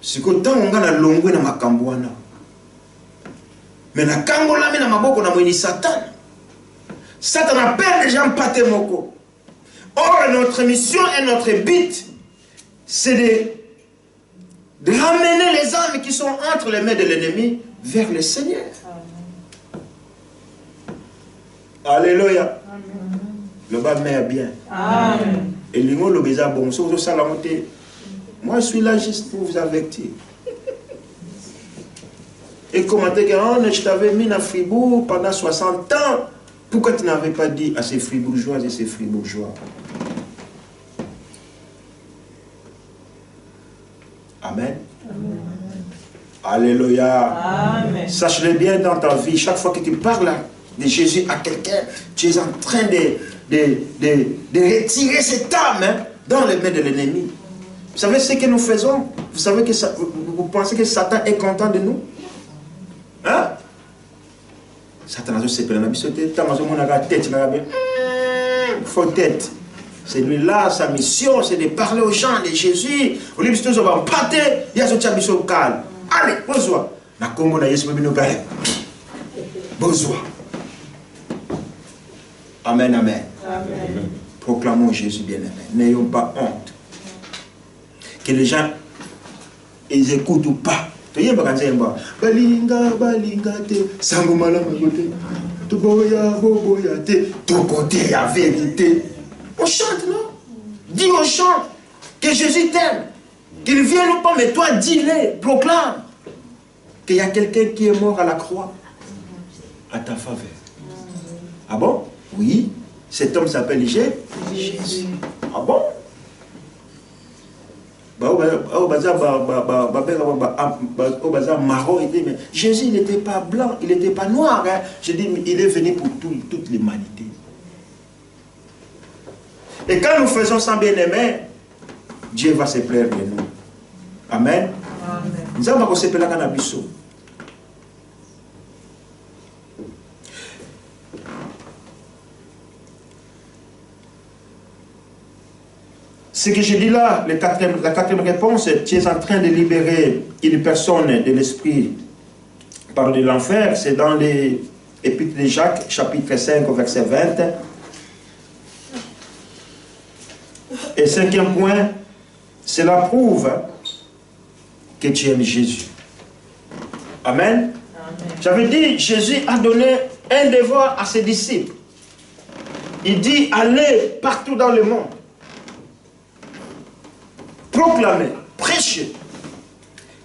C'est que tant on a longue na makambwana. Mais na kambola mais na maboko na mweni Satan. Satan a peur des gens pate moko. Or notre mission et notre but, c'est de ramener les âmes qui sont entre les mains de l'ennemi vers le Seigneur. Alléluia. Le bas met bien. Amen. Et l'ingol le beza bon so salamoté. Moi, je suis là juste pour vous avertir. Et commenter que je t'avais mis à Fribourg pendant 60 ans. Pourquoi tu n'avais pas dit à ces fribourgeois et ces fribourgeois? Amen. Amen. Alléluia. Amen. Sache-le bien dans ta vie, chaque fois que tu parles de Jésus à quelqu'un, tu es en train de retirer cette âme dans les mains de l'ennemi. Vous savez ce que nous faisons? Vous savez que vous pensez que Satan est content de nous? Hein? Satan a dit, c'est faut tête. C'est lui-là, sa mission, c'est de parler aux gens de Jésus. Au lieu de se battre, il y a ce chabiso calme. Allez, bonsoir. Na Congo na Yesu bino gale. Bonsoir. Amen, amen. Amen. Proclamons Jésus bien-aimé. N'ayons pas honte. Que les gens, ils écoutent ou pas. Balinga, balinga te, sangomala magote, toboya, boboya te, ton côté la vérité. On chante, non? Dis on chante. que Jésus t'aime, qu'il vienne ou pas, mais toi dis-le, proclame qu'il y a quelqu'un qui est mort à la croix à ta faveur. Ah bon? Oui, cet homme s'appelle Jésus. Ah bon? Jésus, il n'était pas blanc, il n'était pas noir. Hein. Je dis, il est venu pour toute l'humanité. Et quand nous faisons ça, bien-aimé, Dieu va se plaire de nous. Amen. Nous allons se plaire dans Bisso. Ce que je dis là, la quatrième réponse, tu es en train de libérer une personne de l'esprit par de l'enfer. C'est dans les Épîtres de Jacques, chapitre 5, verset 20. Et cinquième point, cela prouve que tu aimes Jésus. Amen. J'avais dit, Jésus a donné un devoir à ses disciples. Il dit, allez partout dans le monde. Proclamer, prêcher,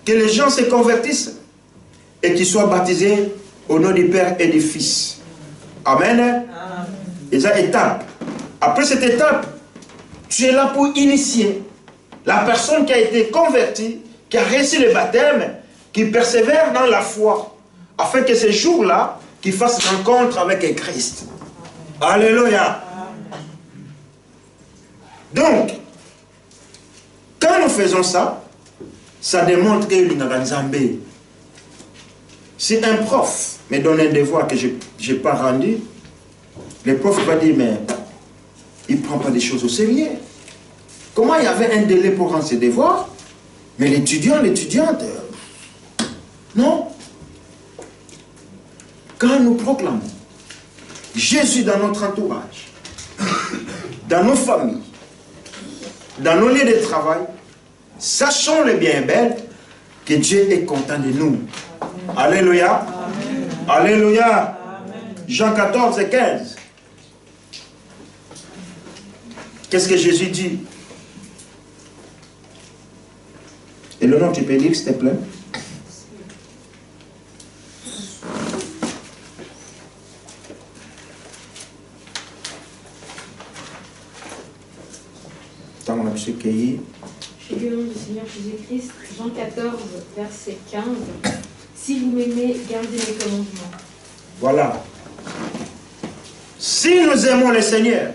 que les gens se convertissent et qu'ils soient baptisés au nom du Père et du Fils. Amen. Amen. Et ça, étape. Après cette étape, tu es là pour initier la personne qui a été convertie, qui a reçu le baptême, qui persévère dans la foi, afin que ce jour-là, qu'il fasse rencontre avec Christ. Alléluia. Donc, quand nous faisons ça, ça démontre qu'il y a un Zambé. Si un prof me donne un devoir que je n'ai pas rendu, le prof va dire, mais il ne prend pas des choses au sérieux. Comment il y avait un délai pour rendre ses devoirs, mais l'étudiante, non. Quand nous proclamons Jésus dans notre entourage, dans nos familles, dans nos lieux de travail, sachons le bien et bel que Dieu est content de nous. Amen. Alléluia. Amen. Alléluia. Amen. Jean 14 et 15. Qu'est-ce que Jésus dit? Et le nom, tu peux lire, s'il te plaît. Chez le nom du Seigneur Jésus-Christ, Jean 14, verset 15. Si vous m'aimez, gardez mes commandements. Voilà. Si nous aimons le Seigneur,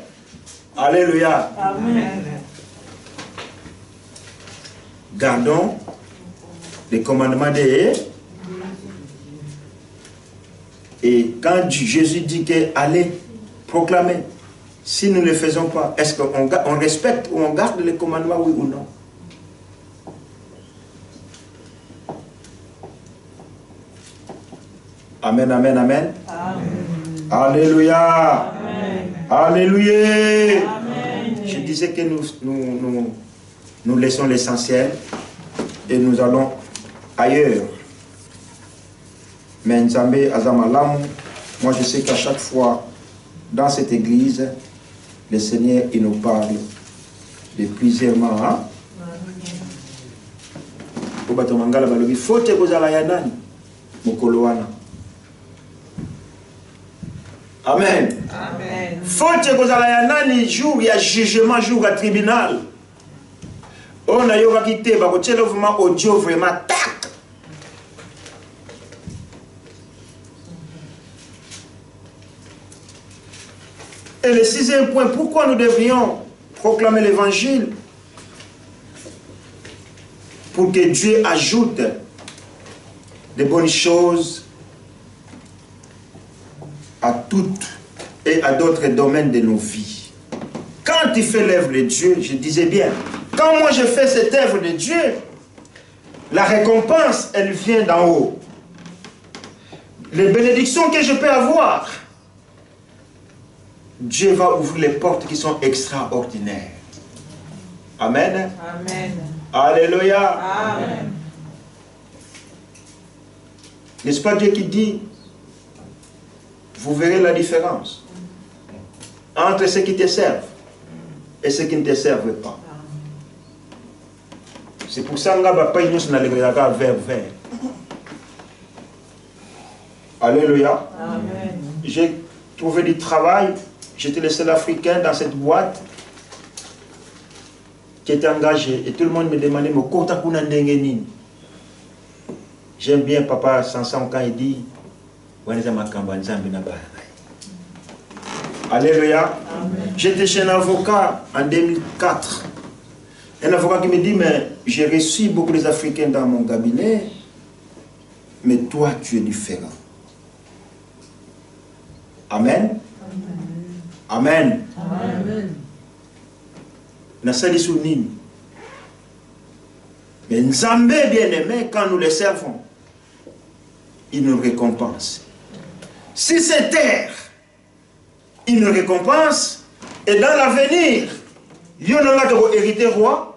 alléluia. Amen. Gardons les commandements de Dieu. Et quand Jésus dit que allez proclamer, si nous ne le faisons pas, est-ce qu'on respecte ou on garde les commandements, oui ou non? Amen, amen, amen. Amen. Alléluia. Amen. Alléluia. Amen. Je disais que nous laissons l'essentiel et nous allons ailleurs. Mais Nzambe Azamalam, moi je sais qu'à chaque fois, dans cette église, le Seigneur, il nous parle de plusieurs moments. Amen. Amen. Faut que jour il y a jugement, jour à tribunal. On a eu quitté, vraiment audio vraiment tac. Et le sixième point, pourquoi nous devrions proclamer l'évangile? Pour que Dieu ajoute des bonnes choses à toutes et à d'autres domaines de nos vies. Quand tu fais l'œuvre de Dieu, je disais bien, quand moi je fais cette œuvre de Dieu, la récompense, elle vient d'en haut. Les bénédictions que je peux avoir, Dieu va ouvrir les portes qui sont extraordinaires. Amen. Amen. Alléluia. Amen. N'est-ce pas Dieu qui dit, vous verrez la différence entre ceux qui te servent et ceux qui ne te servent pas. C'est pour ça que papa nous sommes allés vers. Alléluia. Amen. J'ai trouvé du travail. J'étais le seul Africain dans cette boîte qui était engagé. Et tout le monde me demandait, mais kota kuna ndenge nini? J'aime bien papa Sanson quand il dit, alléluia. J'étais chez un avocat en 2004. Un avocat qui me dit, mais j'ai reçu beaucoup des Africains dans mon cabinet, mais toi tu es différent. Amen. Amen. Amen. Nasali Sounine. Mais Nzambe bien-aimé, quand nous les servons, il nous récompense. Si c'est terre, il nous récompense, et dans l'avenir, il y en a qui vont hériter roi.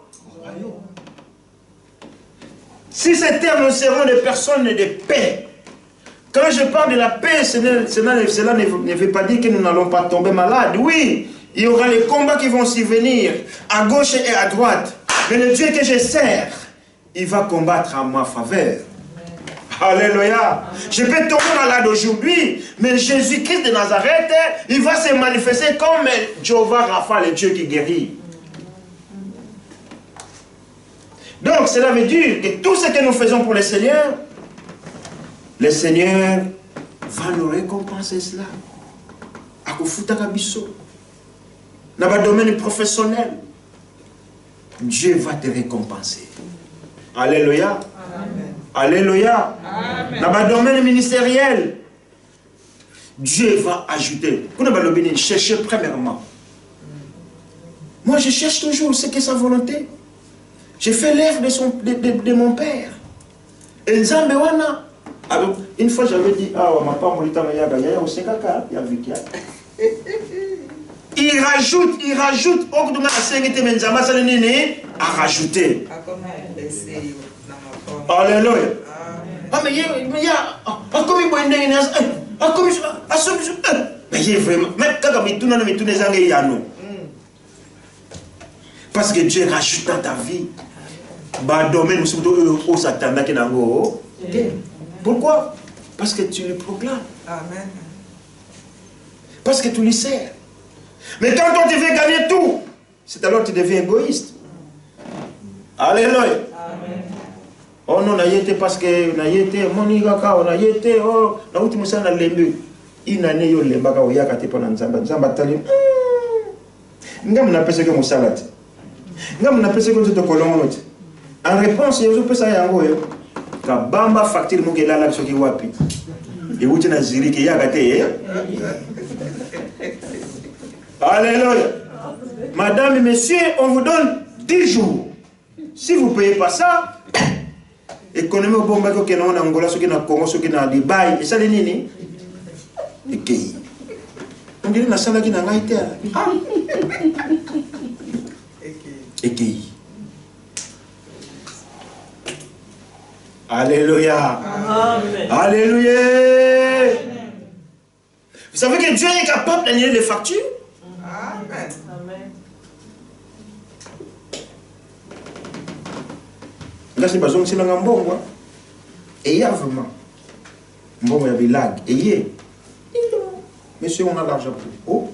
Si ces terres, nous serons des personnes de paix. Quand je parle de la paix, cela ne veut pas dire que nous n'allons pas tomber malades. Oui, il y aura les combats qui vont s'y venir, à gauche et à droite. Mais le Dieu que je sers, il va combattre en ma faveur. Alléluia. Je peux tomber malade aujourd'hui, mais Jésus-Christ de Nazareth, il va se manifester comme Jéhovah Rapha, le Dieu qui guérit. Donc, cela veut dire que tout ce que nous faisons pour le Seigneur va nous récompenser cela. Dans le domaine professionnel, Dieu va te récompenser. Alléluia. Amen. Alléluia. Amen. Dans le domaine ministériel, Dieu va ajouter. Cherchez premièrement. Moi, je cherche toujours ce qu'est sa volonté. J'ai fait l'œuvre de mon père. Et Nzambewana. Une fois, j'avais dit, il rajoute, à rajouter. Alléluia. Ah, mais il y a vraiment, même quand parce que Dieu rajoute dans ta vie. Pourquoi? Parce que tu le proclames. Amen. Parce que tu lui sers. Mais quand toi tu veux gagner tout, c'est alors que tu deviens égoïste. Alléluia. Amen. Oh non, on a été parce que on a été, on a été, oh, on a été musa na lembe. Ina ne yo lemba ka oya kate pona nzamba. Nzamba tali. Ngam na pese ke musalati. Ngam na pese ko to kolongo. En réponse, yo pesa yango yo. Ka bamba facture mo ke la la soki wapi. Et où tu na ziri ke ya kate. Alléluia. Madame et messieurs, on vous donne 10 jours. Si vous ne payez pas ça, économie au bon bac qui est en Angola, ceux qui sont en Congo, ceux qui sont en Dubaï, et ça les nini. Et qui on dirait la salle qui n'a pas été. Et qui Alléluia. Amen. Alléluia. Vous savez que Dieu est capable d'annuler les factures? Amen. Amen. Là, c'est pas ça, c'est un bon. Et il y a vraiment. Bon, il y a des lags. Et il y a. Monsieur, on a l'argent pour. Oh,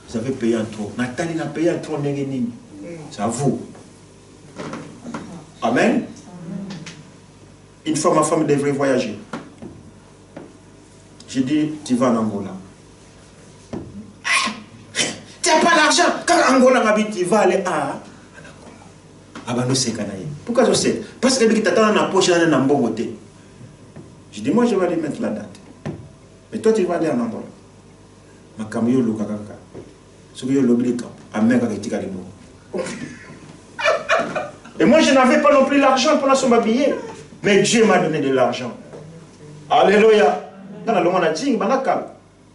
vous avez payé un trop. Nathalie n'a payé un trop. C'est à vous. Amen. Une fois, ma femme devrait voyager. J'ai dit, tu vas en Angola. Tu n'as pas l'argent. Quand Angola habite, tu vas aller à Angola. Pourquoi je sais? Parce que tu as dans la poche, dans un bon côté. Je dis, moi, je vais aller mettre la date. Mais toi, tu vas aller en Angola. Ma camion, le kaka. Ce que je l'oublie, à mettre avec tes caribous. Et moi, je n'avais pas non plus l'argent pour la somme billet. Mais Dieu m'a donné de l'argent. Alléluia. Dans la longue, on a dit,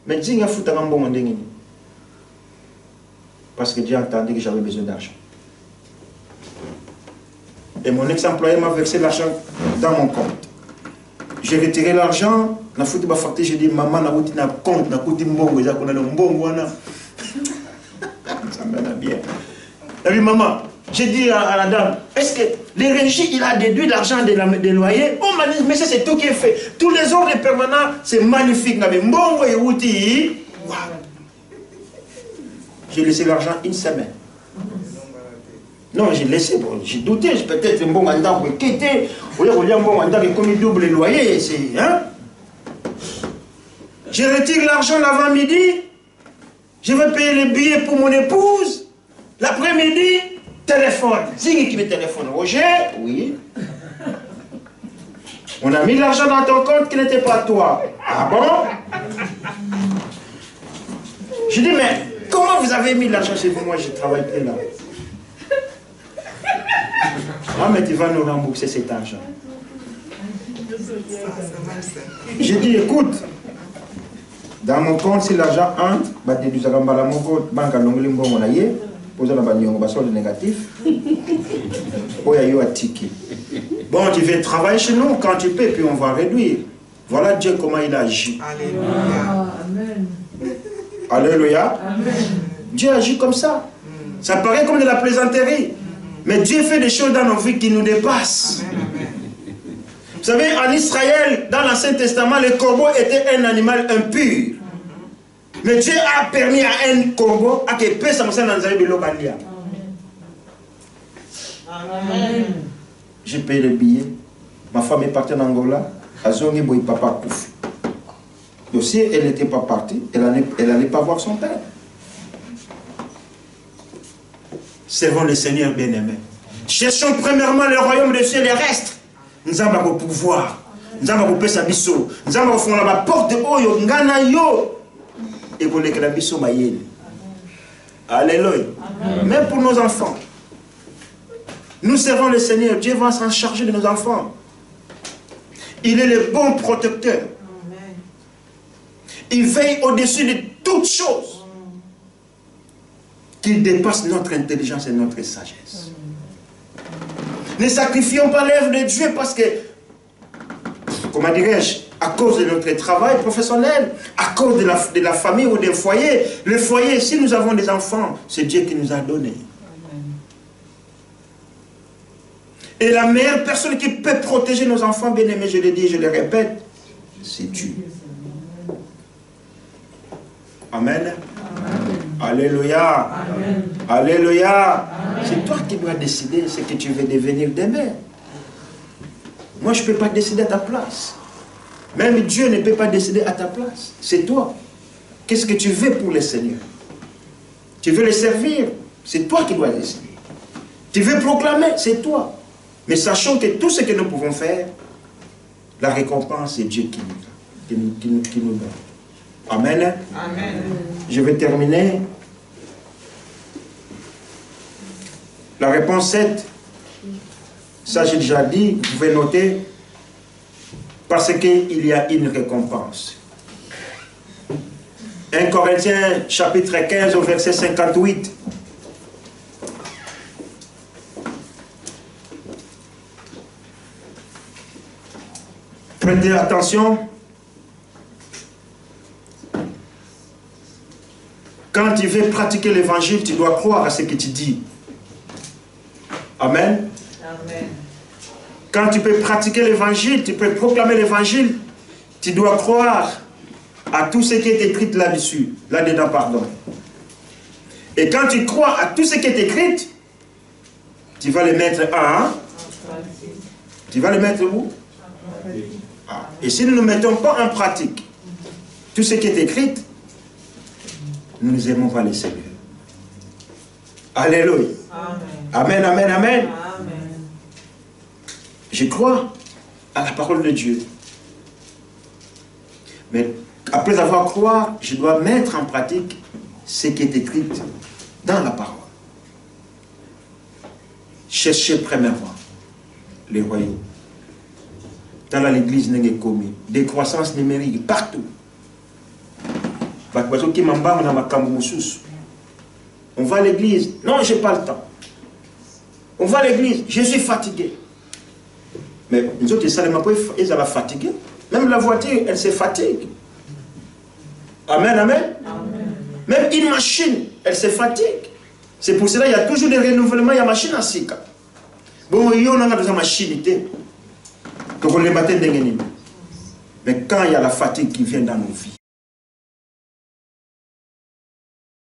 mais Dieu a foutu un bon monde. Parce que Dieu a entendu que j'avais besoin d'argent. Et mon ex-employé m'a versé l'argent dans mon compte. J'ai retiré l'argent, na foutu ba facture, j'ai dit maman na wuti na compte na kuti mbongo ya kuna na mbongo wana. Ça m'a bien. Et puis maman, j'ai dit à la dame, est-ce que Les régies, il a déduit l'argent des loyers. On m'a dit, mais c'est tout qui est fait. Tous les ordres permanents, c'est magnifique. J'ai laissé l'argent une semaine. Non, j'ai laissé, bon, j'ai douté, peut-être un bon mandat pour quitter. Vous voulez un bon mandat qui commis double loyer, c'est. Hein? Je retire l'argent l'avant-midi. Je vais payer les billets pour mon épouse. L'après-midi, téléphone. Zing qui me téléphone. Roger, oui. On a mis l'argent dans ton compte qui n'était pas toi. Ah bon? Je dis, mais comment vous avez mis l'argent chez vous? Moi, je travaille plus là. Ah, mais tu vas nous rembourser cet argent. J'ai dit, écoute, dans mon compte, si l'argent entre, tu vas dans mon compte, banque à l'onglet, on a yé, posé dans le solde négatif, oh, il y a un ticket. Bon, tu veux travailler chez nous quand tu peux, puis on va réduire. Voilà Dieu comment il agit. Alléluia. Amen. Alléluia. Amen. Dieu agit comme ça. Ça paraît comme de la plaisanterie. Mais Dieu fait des choses dans nos vies qui nous dépassent. Amen, amen. Vous savez, en Israël, dans l'Ancien Testament, le corbeau était un animal impur. Mais Dieu a permis à un corbeau à qu'il puisse s'amuser dans le Lobandia. Amen. J'ai payé le billet. Ma femme est partie en Angola. Azongi Boy Papa Koufi. Aussi, elle n'était pas partie. Elle n'allait pas voir son père. Servons le Seigneur bien-aimé. Cherchons premièrement le royaume des cieux et les restes. Nous avons le pouvoir. Nous avons le sabiso. Nous avons fait la porte de Oyo, Ngana Yo. Et qu'on est que la biso maïen. Alléluia. Même pour nos enfants. Nous servons le Seigneur. Dieu va s'en charger de nos enfants. Il est le bon protecteur. Il veille au-dessus de toutes choses qui dépassent notre intelligence et notre sagesse. Ne sacrifions pas l'œuvre de Dieu parce que, comment dirais-je, à cause de notre travail professionnel, à cause de la famille ou des foyers. Le foyer, si nous avons des enfants, c'est Dieu qui nous a donné. Et la meilleure personne qui peut protéger nos enfants, bien aimés, je le dis, je le répète, c'est Dieu. Amen. Amen. Alléluia. Amen. Alléluia. C'est toi qui dois décider ce que tu veux devenir demain. Moi, je ne peux pas décider à ta place. Même Dieu ne peut pas décider à ta place. C'est toi. Qu'est-ce que tu veux pour le Seigneur? Tu veux le servir? C'est toi qui dois décider. Tu veux proclamer? C'est toi. Mais sachons que tout ce que nous pouvons faire, la récompense, c'est Dieu qui nous donne. Amen. Amen. Je vais terminer. La réponse 7, ça j'ai déjà dit, vous pouvez noter, parce qu'il y a une récompense. 1 Corinthiens chapitre 15 au verset 58. Prêtez attention. Quand tu veux pratiquer l'évangile, tu dois croire à ce que tu dis. Amen. Amen. Quand tu peux pratiquer l'évangile, tu peux proclamer l'évangile, tu dois croire à tout ce qui est écrit là-dessus, là-dedans, pardon. Et quand tu crois à tout ce qui est écrit, tu vas le mettre à... Tu vas le mettre où? Ah. Et si nous ne mettons pas en pratique tout ce qui est écrit, nous n'aimons pas le Seigneur. Alléluia. Amen, amen, amen. Amen. Je crois à la parole de Dieu. Mais après avoir cru, je dois mettre en pratique ce qui est écrit dans la parole. Cherchez premièrement les royaumes. Dans l'église, il y a commis des croissances numériques partout. On va à l'église. Non, je n'ai pas le temps. On va à l'église. Je suis fatigué. Mais nous autres, ils sont fatigués. Même la voiture, elle se fatigue. Amen, amen. Amen. Même une machine, elle se fatigue. C'est pour cela qu'il y a toujours des renouvellements. Il y a machine à Sika. Bon, il y a besoin de machine. Mais quand il y a la fatigue qui vient dans nos vies,